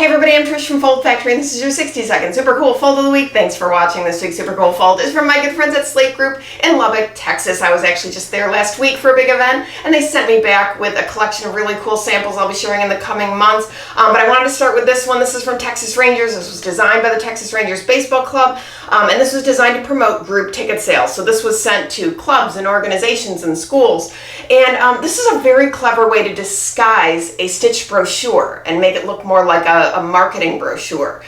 Hey everybody, I'm Trish from Foldfactory, and this is your 60-second super cool fold of the week. Thanks for watching. This week's super cool fold is from my good friends at Slate Group in Lubbock, Texas. I was actually just there last week for a big event, and they sent me back with a collection of really cool samples I'll be showing in the coming months. But I wanted to start with this one. This is from Texas Rangers. This was designed by the Texas Rangers Baseball Club, and this was designed to promote group ticket sales. So this was sent to clubs and organizations and schools. And this is a very clever way to disguise a stitched brochure and make it look more like a marketing brochure.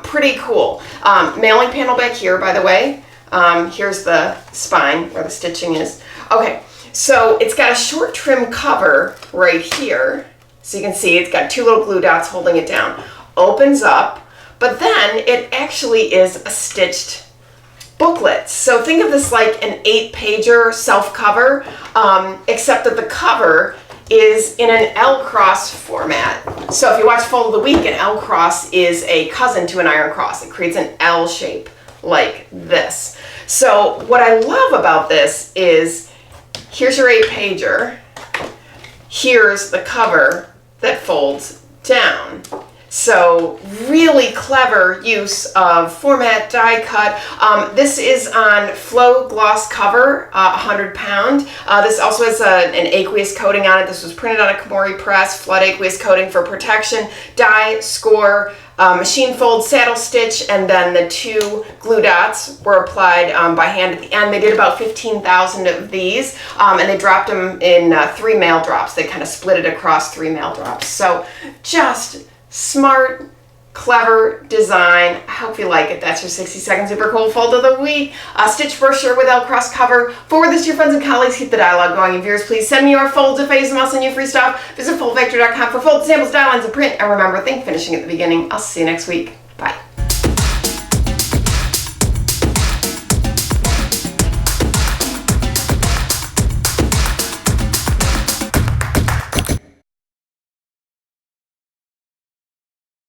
Pretty cool. Mailing panel back here, by the way. Here's the spine where the stitching is. Okay, so it's got a short trim cover right here. So you can see it's got two little glue dots holding it down. Opens up, but then it actually is a stitched booklet. So think of this like an 8-pager self-cover, except that the cover is in an L-cross format. So if you watch Fold of the Week, an L-cross is a cousin to an iron cross. It creates an L shape like this. So what I love about this is, here's your 8-pager. Here's the cover that folds down. So really clever use of format die cut. This is on Flow gloss cover, 100 pound. This also has an aqueous coating on it. This was printed on a Komori press, flood aqueous coating for protection, die, score, machine fold, saddle stitch, and then the two glue dots were applied by hand at the end. They did about 15,000 of these, and they dropped them in 3 mail drops. They kind of split it across 3 mail drops. So just smart, clever design. I hope you like it. That's your 60-second super cool fold of the week. Stitch brochure with L-cross cover. Forward this to your friends and colleagues. Keep the dialogue going. And viewers, please send me your folds. If I use them, I'll send you free stuff. Visit foldfactory.com for fold samples, die lines, and print. And remember, think finishing at the beginning. I'll see you next week. Bye.